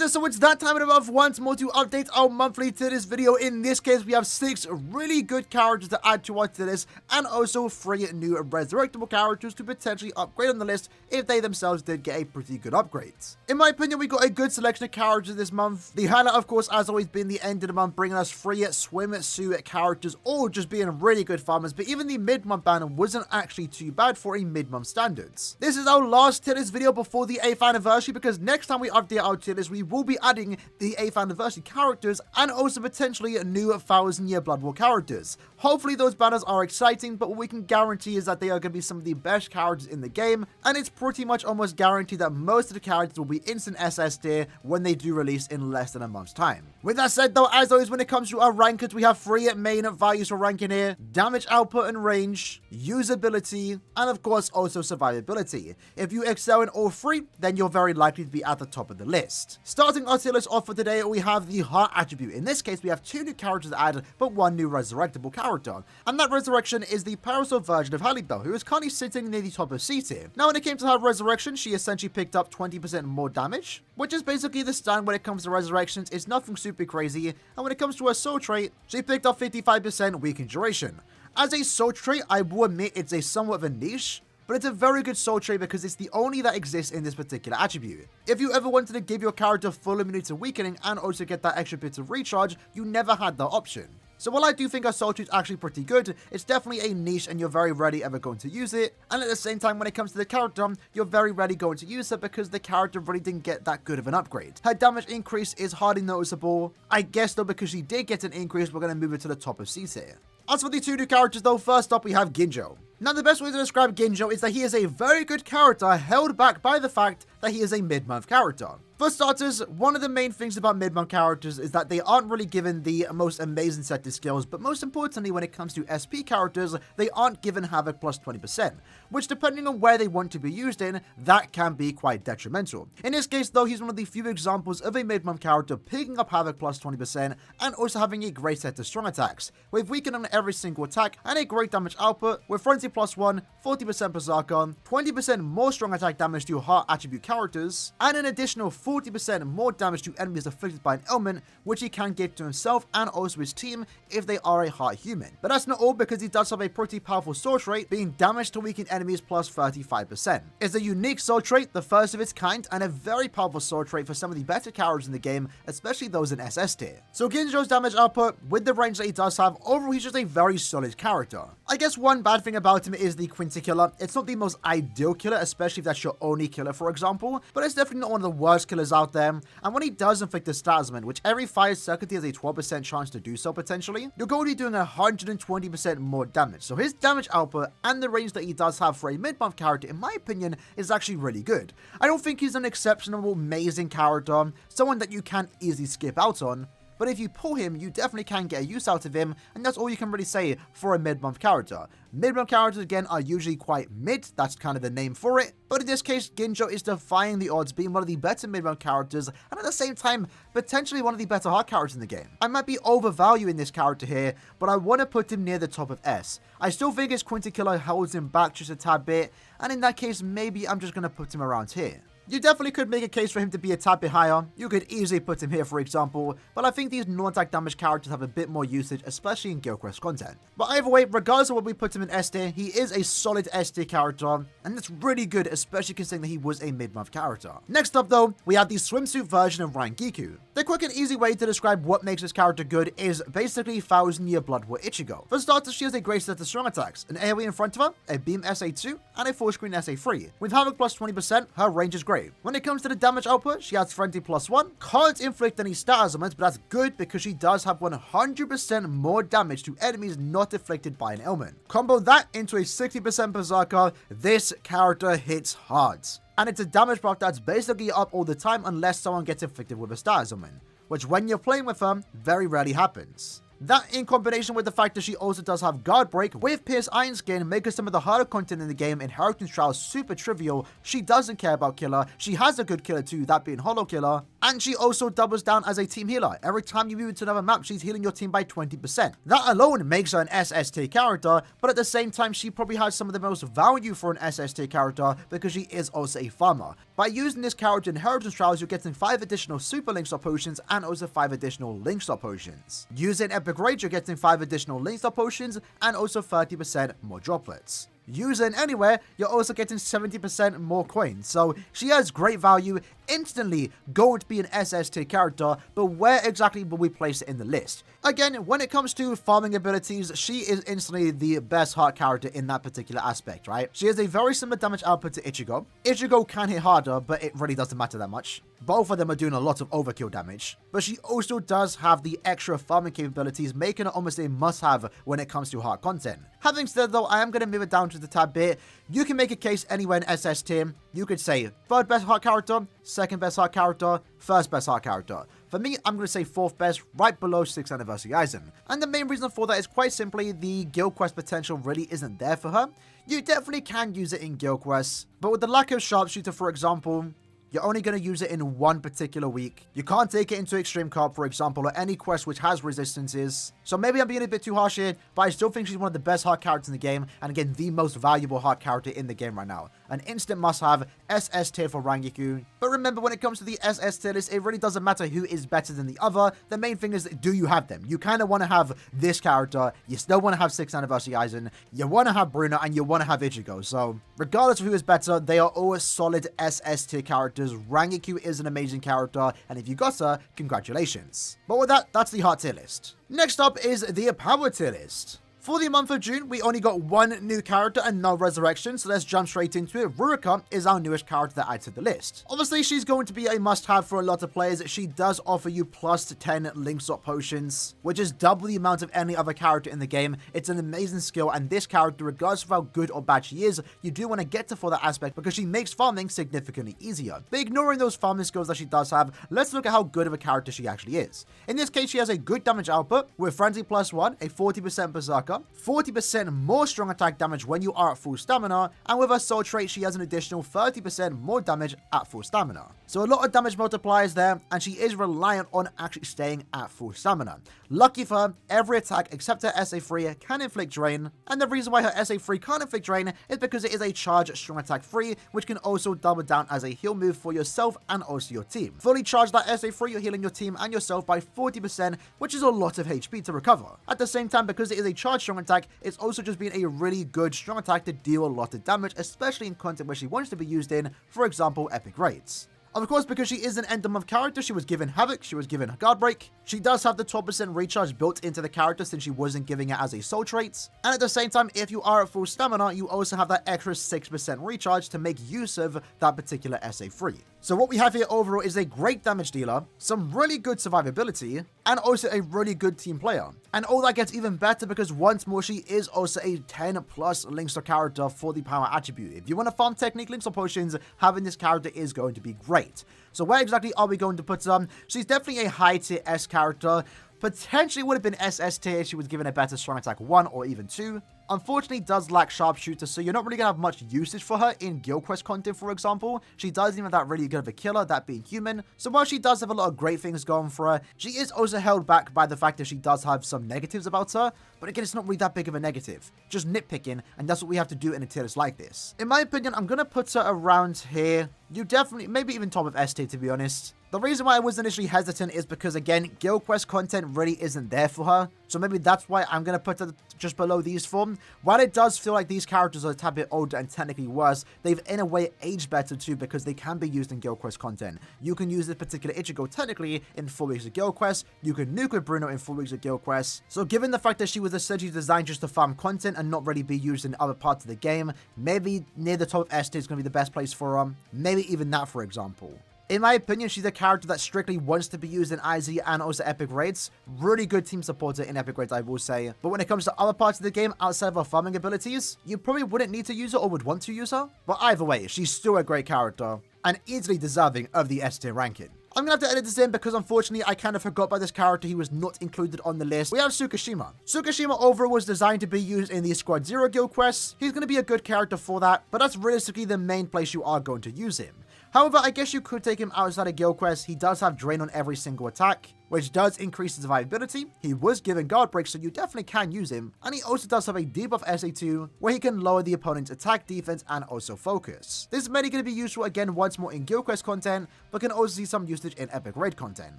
And so it's that time of the month once more to update our monthly tier list video. In this case, we have 6 really good characters to add to our tier list, and also 3 new resurrectable characters to potentially upgrade on the list if they themselves did get a pretty good upgrade. In my opinion, we got a good selection of characters this month. The highlight, of course, has always been the end of the month, bringing us 3 swimsuit characters, all just being really good farmers, but even the mid-month banner wasn't actually too bad for a mid-month standards. This is our last tier list video before the 8th anniversary, because next time we update our tier list, we will be adding the 8th anniversary characters and also potentially new 1000-year Blood War characters. Hopefully those banners are exciting, but what we can guarantee is that they are going to be some of the best characters in the game, and it's pretty much almost guaranteed that most of the characters will be instant SS tier when they do release in less than a month's time. With that said though, as always, when it comes to our rankings, we have 3 main values for ranking here: damage output and range, usability, and of course also survivability. If you excel in all 3, then you're very likely to be at the top of the list. Starting our tier list off for today, we have the heart attribute. In this case, we have 2 new characters added, but 1 new resurrectable character. And that resurrection is the parasol version of Halle Bell, who is currently sitting near the top of C tier. Now, when it came to her resurrection, she essentially picked up 20% more damage, which is basically the stand when it comes to resurrections. It's nothing super crazy. And when it comes to her soul trait, she picked up 55% weakened duration. As a soul trait, I will admit it's a somewhat of a niche, but it's a very good soul trait because it's the only that exists in this particular attribute. If you ever wanted to give your character full immunity to weakening and also get that extra bit of recharge, you never had that option. So while I do think our soul trait is actually pretty good, it's definitely a niche and you're very rarely ever going to use it. And at the same time, when it comes to the character, you're very rarely going to use her because the character really didn't get that good of an upgrade. Her damage increase is hardly noticeable. I guess though, because she did get an increase, we're going to move it to the top of C tier. As for the 2 new characters though, first up we have Ginjo. Now, the best way to describe Ginjo is that he is a very good character held back by the fact that he is a mid-month character. For starters, one of the main things about mid-month characters is that they aren't really given the most amazing set of skills, but most importantly, when it comes to SP characters, they aren't given Havoc plus 20%, which depending on where they want to be used in, that can be quite detrimental. In this case though, he's one of the few examples of a mid-month character picking up Havoc plus 20% and also having a great set of strong attacks, with weaken on every single attack and a great damage output, with Frenzy plus 1, 40% Berserker, 20% more strong attack damage to heart attribute characters, and an additional 40% more damage to enemies afflicted by an ailment, which he can give to himself and also his team if they are a heart human. But that's not all, because he does have a pretty powerful soul trait, being damage to weakened enemies plus 35%. It's a unique soul trait, the first of its kind, and a very powerful soul trait for some of the better characters in the game, especially those in SS tier. So Ginjo's damage output, with the range that he does have, overall he's just a very solid character. I guess one bad thing about him is the Quincy killer. It's not the most ideal killer, especially if that's your only killer, for example, but it's definitely not one of the worst killers out there. And when he does inflict a status event, which every 5 seconds he has a 12% chance to do so potentially, you're going to be doing 120% more damage. So his damage output and the range that he does have for a mid-month character, in my opinion, is actually really good. I don't think he's an exceptional, amazing character, someone that you can easily skip out on, but if you pull him, you definitely can get a use out of him, and that's all you can really say for a mid-month character. Mid-month characters, again, are usually quite mid, that's kind of the name for it, but in this case, Ginjo is defying the odds, being one of the better mid-month characters, and at the same time, potentially one of the better heart characters in the game. I might be overvaluing this character here, but I want to put him near the top of S. I still think his Quincy killer holds him back just a tad bit, and in that case, maybe I'm just going to put him around here. You definitely could make a case for him to be a tad bit higher. You could easily put him here, for example, but I think these non-attack damage characters have a bit more usage, especially in Guild Quest content. But either way, regardless of what we put him in S tier, he is a solid S tier character, and that's really good, especially considering that he was a mid-month character. Next up though, we have the swimsuit version of Rangiku. The quick and easy way to describe what makes this character good is basically 1000-year Blood War Ichigo. For starters, she has a great set of strong attacks, an AoE in front of her, a beam SA2, and a full screen SA3. With Havoc plus 20%, her range is great. When it comes to the damage output, she has Frenzy plus 1, can't inflict any status ailments, but that's good because she does have 100% more damage to enemies not afflicted by an ailment. Combo that into a 60% Berserker, this character hits hard. And it's a damage buff that's basically up all the time unless someone gets inflicted with a status ailment, which when you're playing with her, very rarely happens. That in combination with the fact that she also does have Guard Break with Pierce Iron Skin, making some of the harder content in the game, Inheritance Trial, super trivial. She doesn't care about killer. She has a good killer too, that being Hollow Killer. And she also doubles down as a team healer. Every time you move into another map, she's healing your team by 20%. That alone makes her an SST character, but at the same time, she probably has some of the most value for an SST character because she is also a farmer. By using this character in Inheritance Trials, you're getting 5 additional Super Link Stop Potions and also 5 additional Link Stop Potions. Using Epic Rage, you're getting 5 additional Link Stop Potions and also 30% more droplets. Using Anywhere, you're also getting 70% more coins, so she has great value, instantly going to be an SST character, but where exactly will we place it in the list? Again, when it comes to farming abilities, she is instantly the best heart character in that particular aspect, right? She has a very similar damage output to Ichigo. Ichigo can hit harder, but it really doesn't matter that much. Both of them are doing a lot of overkill damage, but she also does have the extra farming capabilities, making her almost a must-have when it comes to heart content. Having said though, I am going to move it down to the tad bit. You can make a case anywhere in SST. You could say 3rd best heart character, 2nd best heart character, 1st best heart character. For me, I'm going to say 4th best, right below 6th Anniversary Aizen. And the main reason for that is quite simply the guild quest potential really isn't there for her. You definitely can use it in guild quests, but with the lack of sharpshooter, for example, you're only going to use it in one particular week. You can't take it into Extreme Carp, for example, or any quest which has resistances. So maybe I'm being a bit too harsh here, but I still think she's one of the best heart characters in the game, and again, the most valuable heart character in the game right now. An instant must-have, SS tier for Rangiku. But remember, when it comes to the SS tier list, it really doesn't matter who is better than the other. The main thing is, do you have them? You kind of want to have this character, you still want to have 6th Anniversary Aizen, you want to have Bruno, and you want to have Ichigo. So, regardless of who is better, they are all solid SS tier characters. Rangiku is an amazing character, and if you got her, congratulations. But with that, that's the heart tier list. Next up is the power tier list. For the month of June, we only got one new character and no resurrection, so let's jump straight into it. Ruruka is our newest character that adds to the list. Obviously, she's going to be a must-have for a lot of players. She does offer you plus 10 Link Stop Potions, which is double the amount of any other character in the game. It's an amazing skill, and this character, regardless of how good or bad she is, you do want to get to for that aspect because she makes farming significantly easier. But ignoring those farming skills that she does have, let's look at how good of a character she actually is. In this case, she has a good damage output with Frenzy +1, a 40% Berserker, 40% more strong attack damage when you are at full stamina, and with her soul trait, she has an additional 30% more damage at full stamina. So a lot of damage multipliers there, and she is reliant on actually staying at full stamina. Lucky for her, every attack except her SA3 can inflict drain, and the reason why her SA3 can't inflict drain is because it is a charge strong attack free, which can also double down as a heal move for yourself and also your team. Fully charge that SA3, you're healing your team and yourself by 40%, which is a lot of HP to recover. At the same time, because it is a charge strong attack, it's also just been a really good strong attack to deal a lot of damage, especially in content where she wants to be used in, for example, epic raids. Of course, because she is an end of month character, she was given Havoc, she was given Guard Break. She does have the 12% recharge built into the character since she wasn't giving it as a soul trait. And at the same time, if you are at full stamina, you also have that extra 6% recharge to make use of that particular SA3. So what we have here overall is a great damage dealer, some really good survivability, and also a really good team player. And all that gets even better because once more, she is also a 10 plus Link Stop character for the power attribute. If you want to farm technique Link Stop potions, having this character is going to be great. So where exactly are we going to put her? She's definitely a high tier S character. Potentially would have been SS tier if she was given a better strong attack 1 or even 2. Unfortunately, does lack sharpshooter, so you're not really going to have much usage for her in guild quest content, for example. She doesn't even have that really good of a killer, that being human. So while she does have a lot of great things going for her, she is also held back by the fact that she does have some negatives about her. But again, it's not really that big of a negative. Just nitpicking, and that's what we have to do in a tier list like this. In my opinion, I'm going to put her around here. You definitely, maybe even top of S tier, to be honest. The reason why I was initially hesitant is because, again, guild quest content really isn't there for her. So maybe that's why I'm going to put her just below these four. While it does feel like these characters are a tad bit older and technically worse, they've in a way aged better too because they can be used in guild quest content. You can use this particular Ichigo technically in 4 weeks of guild quest. You can nuke with Bruno in 4 weeks of guild quest. So given the fact that she was essentially designed just to farm content and not really be used in other parts of the game, maybe near the top of S tier is going to be the best place for her. Maybe even that, for example. In my opinion, she's a character that strictly wants to be used in IZ and also epic raids. Really good team supporter in epic raids, I will say. But when it comes to other parts of the game outside of her farming abilities, you probably wouldn't need to use her or would want to use her. But either way, she's still a great character and easily deserving of the S tier ranking. I'm going to have to edit this in because unfortunately I kind of forgot by this character. He was not included on the list. We have Tsukishima. Tsukishima overall was designed to be used in the Squad 0 guild quests. He's going to be a good character for that, but that's realistically the main place you are going to use him. However, I guess you could take him outside of Guild Quest. He does have Drain on every single attack, which does increase his survivability. He was given Guard Break, so you definitely can use him. And he also does have a debuff SA2, where he can lower the opponent's attack, defense, and also focus. This is mainly going to be useful again once more in Guild Quest content, but can also see some usage in Epic Raid content.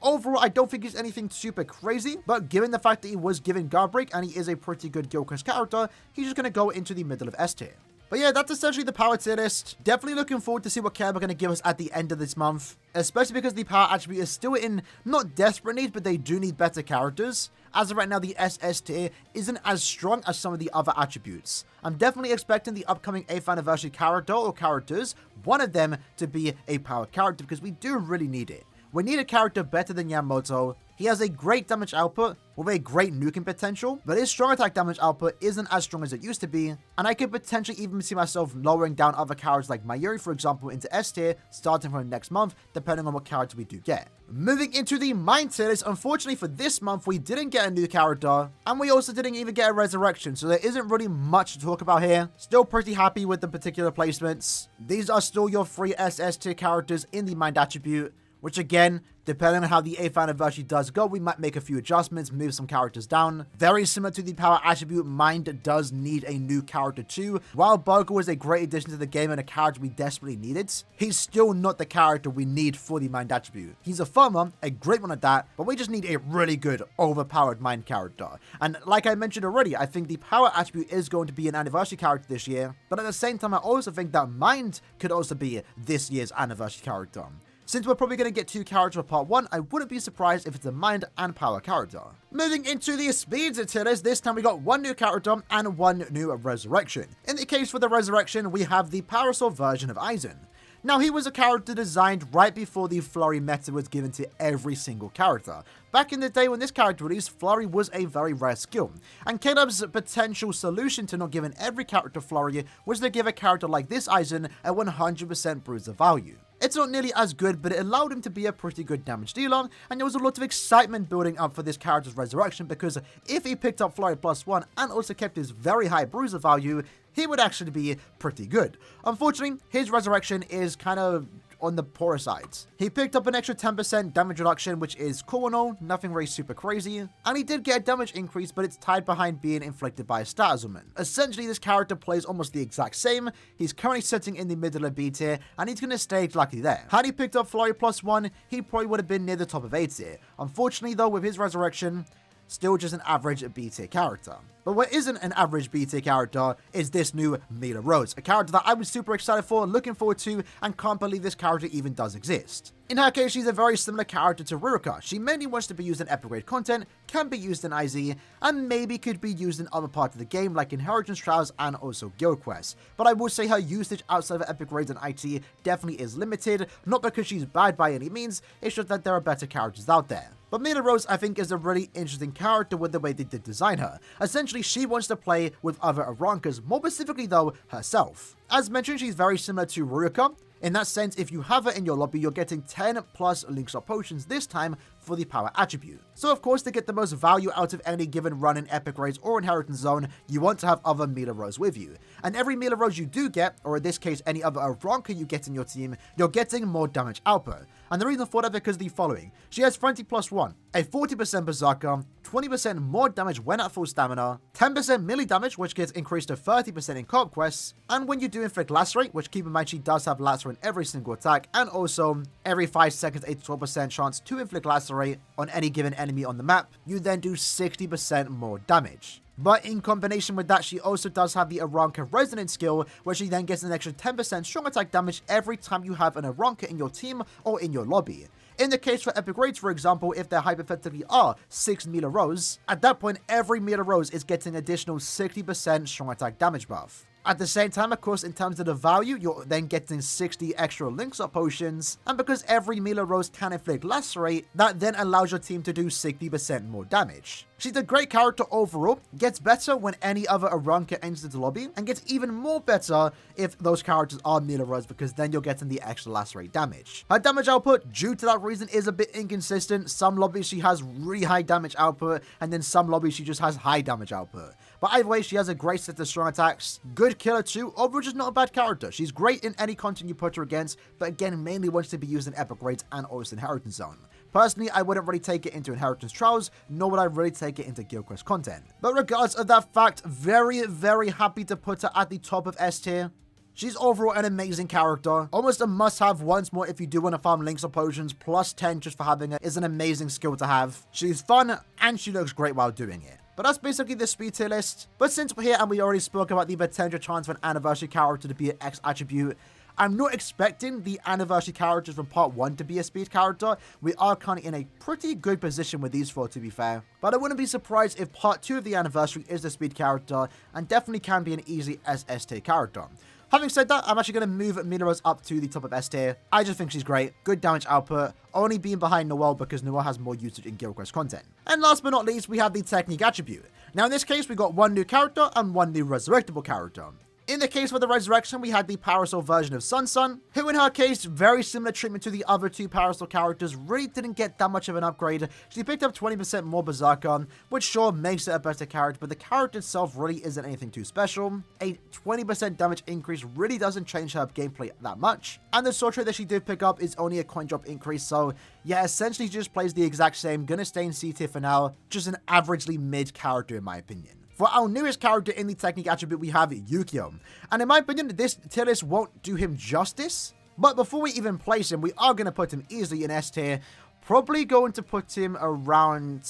Overall, I don't think he's anything super crazy, but given the fact that he was given Guard Break and he is a pretty good Guild Quest character, he's just going to go into the middle of S tier. But yeah, that's essentially the power tier list. Definitely looking forward to see what Kerb are going to give us at the end of this month, especially because the power attribute is still in not desperate need, but they do need better characters. As of right now, the SS tier isn't as strong as some of the other attributes. I'm definitely expecting the upcoming 8th anniversary character or characters, one of them to be a power character, because we do really need it. We need a character better than Yamamoto. He has a great damage output with a great nuking potential, but his strong attack damage output isn't as strong as it used to be, and I could potentially even see myself lowering down other characters like Mayuri, for example, into S tier starting from next month, depending on what character we do get. Moving into the mine tier list, unfortunately for this month, we didn't get a new character, and we also didn't even get a resurrection, so there isn't really much to talk about here. Still pretty happy with the particular placements. These are still your 3 SS tier characters in the mind attribute, which again, depending on how the 8th anniversary does go, we might make a few adjustments, move some characters down. Very similar to the power attribute, Mind does need a new character too. While Bogo was a great addition to the game and a character we desperately needed, he's still not the character we need for the Mind attribute. He's a farmer, a great one at that, but we just need a really good, overpowered Mind character. And like I mentioned already, I think the power attribute is going to be an anniversary character this year, but at the same time, I also think that Mind could also be this year's anniversary character. Since we're probably going to get 2 characters for part 1, I wouldn't be surprised if it's a mind and power character. Moving into the speeds tier list, this time we got 1 new character and 1 new resurrection. In the case for the resurrection, we have the Parasol version of Aizen. Now, he was a character designed right before the Flurry meta was given to every single character. Back in the day when this character released, Flurry was a very rare skill, and Caleb's potential solution to not giving every character Flurry was to give a character like this Aizen a 100% bruiser value. It's not nearly as good, but it allowed him to be a pretty good damage dealer, and there was a lot of excitement building up for this character's resurrection, because if he picked up Flurry +1 and also kept his very high bruiser value, he would actually be pretty good. Unfortunately, his resurrection is kind of on the poorer side. He picked up an extra 10% damage reduction, which is cool and all, nothing really super crazy, and he did get a damage increase, but it's tied behind being inflicted by a status woman. Essentially, this character plays almost the exact same. He's currently sitting in the middle of B tier, and he's going to stay exactly there. Had he picked up Flurry +1, he probably would have been near the top of A tier. Unfortunately though, with his resurrection, still just an average B tier character. But what isn't an average B tier character is this new Mila Rose, a character that I was super excited for, looking forward to, and can't believe this character even does exist. In her case, she's a very similar character to Ruruka. She mainly wants to be used in Epic Raid content, can be used in IZ, and maybe could be used in other parts of the game like Inheritance Trials and also Guild Quests. But I will say her usage outside of Epic Raids and IT definitely is limited, not because she's bad by any means, it's just that there are better characters out there. But Mila Rose, I think, is a really interesting character with the way they did design her. Essentially, she wants to play with other Arankas, more specifically though, herself. As mentioned, she's very similar to Ruruka. In that sense, if you have her in your lobby, you're getting 10 plus links or potions this time for the power attribute. So of course, to get the most value out of any given run in Epic Raids or Inheritance Zone, you want to have other Mila Rose with you. And every Mila Rose you do get, or in this case any other Aranka you get in your team, you're getting more damage output. And the reason for that is because the following. She has Frenzy +1, a 40% Berserker, 20% more damage when at full stamina, 10% melee damage, which gets increased to 30% in co-op quests, and when you do inflict Lacerate, which keep in mind she does have Lacerate in every single attack, and also every 5 seconds a 12% chance to inflict Lacerate on any given enemy on the map, you then do 60% more damage. But in combination with that, she also does have the Aranka Resonance skill, where she then gets an extra 10% strong attack damage every time you have an Aranka in your team or in your lobby. In the case for Epic Raids, for example, if there hypothetically are 6 Mila Rose, at that point every Mila Rose is getting additional 60% strong attack damage buff. At the same time, of course, in terms of the value, you're then getting 60 extra links or potions, and because every Mila Rose can inflict Lacerate, that then allows your team to do 60% more damage. She's a great character overall, gets better when any other Aaroniero enters the lobby, and gets even more better if those characters are mirrors, because then you're getting the extra lacerate damage. Her damage output, due to that reason, is a bit inconsistent. Some lobbies she has really high damage output, and then some lobbies she just has high damage output. But either way, she has a great set of strong attacks, good killer too, overall just not a bad character. She's great in any content you put her against, but again, mainly wants to be used in epic raids and also Inheritance Zone. Personally, I wouldn't really take it into Inheritance Trials, nor would I really take it into Guild Quest content. But regardless of that fact, very, very happy to put her at the top of S tier. She's overall an amazing character, almost a must-have once more if you do want to farm links or potions, plus 10 just for having her is an amazing skill to have. She's fun, and she looks great while doing it. But that's basically the speed tier list. But since we're here and we already spoke about the potential chance for an anniversary character to be an X attribute, I'm not expecting the anniversary characters from part 1 to be a speed character. We are kind of in a pretty good position with these 4, to be fair. But I wouldn't be surprised if part 2 of the anniversary is the speed character, and definitely can be an easy SS tier character. Having said that, I'm actually going to move Milaros up to the top of S tier. I just think she's great, good damage output, only being behind Noelle because Noelle has more usage in Guild Quest content. And last but not least, we have the Technique attribute. Now in this case, we got one new character and one new resurrectable character. In the case for the Resurrection, we had the Parasol version of Sun, who in her case, very similar treatment to the other two Parasol characters, really didn't get that much of an upgrade. She picked up 20% more Berserker, which sure makes it a better character, but the character itself really isn't anything too special. A 20% damage increase really doesn't change her gameplay that much, and the sword trait that she did pick up is only a coin drop increase, so yeah, essentially she just plays the exact same, gonna stay in C tier for now, just an averagely mid character in my opinion. For our newest character in the Technique attribute, we have Yukio. And in my opinion, this tier list won't do him justice. But before we even place him, we are going to put him easily in S tier. Probably going to put him around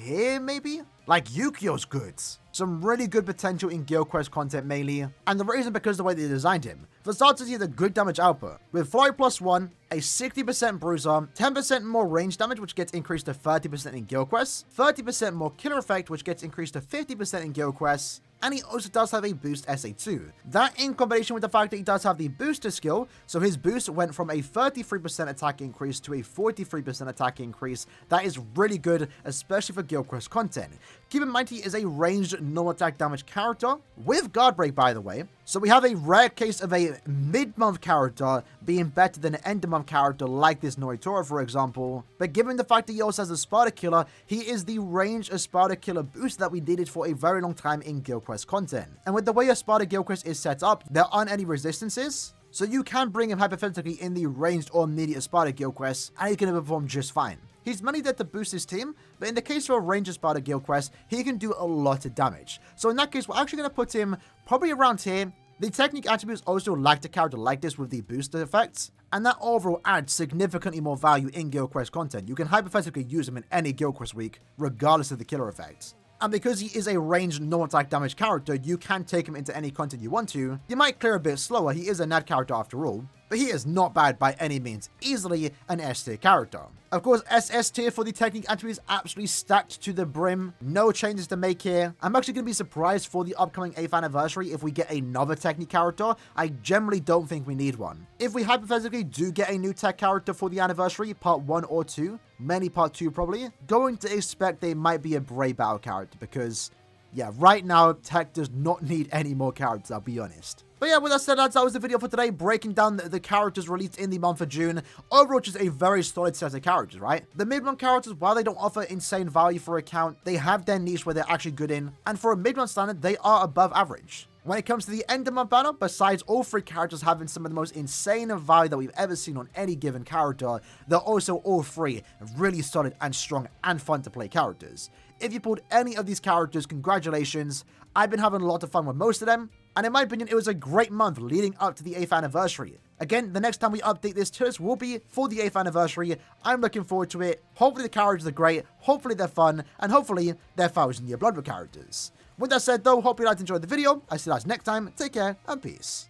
here, maybe? Like, Yukio's good. Some really good potential in Guild Quest content mainly, and the reason because of the way they designed him. For starters, he has a good damage output, with Fly +1, a 60% bruiser, 10% more range damage, which gets increased to 30% in Guild Quests, 30% more killer effect, which gets increased to 50% in Guild Quests, and he also does have a boost SA2. That in combination with the fact that he does have the booster skill, so his boost went from a 33% attack increase to a 43% attack increase. That is really good, especially for Guild Quest content. Keep in mind he is a ranged normal attack damage character, with guard break by the way, so we have a rare case of a mid-month character being better than an end-of-month character like this Noritoro, for example. But given the fact that he also has a Sparta Killer, he is the ranged Sparta Killer boost that we needed for a very long time in Guild Quest content. And with the way a Sparta Guild Quest is set up, there aren't any resistances, so you can bring him hypothetically in the ranged or immediate Sparta Guild Quest, and he's going to perform just fine. He's mainly there to boost his team, but in the case of a Ranger Sparta Guild Quest, he can do a lot of damage. So in that case, we're actually going to put him probably around here. The Technique attributes also like the character like this with the booster effects, and that overall adds significantly more value in Guild Quest content. You can hypothetically use him in any Guild Quest week, regardless of the killer effects. And because he is a ranged normal attack damage character, you can take him into any content you want to. You might clear a bit slower, he is a NAD character after all, but he is not bad by any means, easily an S tier character. Of course, SS tier for the Technique attributes absolutely stacked to the brim, no changes to make here. I'm actually going to be surprised for the upcoming 8th anniversary if we get another Technique character. I generally don't think we need one. If we hypothetically do get a new tech character for the anniversary, part 1 or 2, mainly part 2 probably, going to expect they might be a Brave Battle character because, yeah, right now, tech does not need any more characters, I'll be honest. But yeah, with that said, lads, that was the video for today, breaking down the characters released in the month of June. Overall, just a very solid set of characters, right? The mid-month characters, while they don't offer insane value for a count, they have their niche where they're actually good in, and for a mid-month standard, they are above average. When it comes to the end of month banner, besides all 3 characters having some of the most insane value that we've ever seen on any given character, they're also all 3 really solid and strong and fun to play characters. If you pulled any of these characters, congratulations. I've been having a lot of fun with most of them, and in my opinion, it was a great month leading up to the 8th anniversary. Again, the next time we update this tier list will be for the 8th anniversary. I'm looking forward to it. Hopefully the characters are great, hopefully they're fun, and hopefully they're 1000-year Blood Book characters. With that said though, hope you guys enjoyed the video. I see you guys next time, take care, and peace.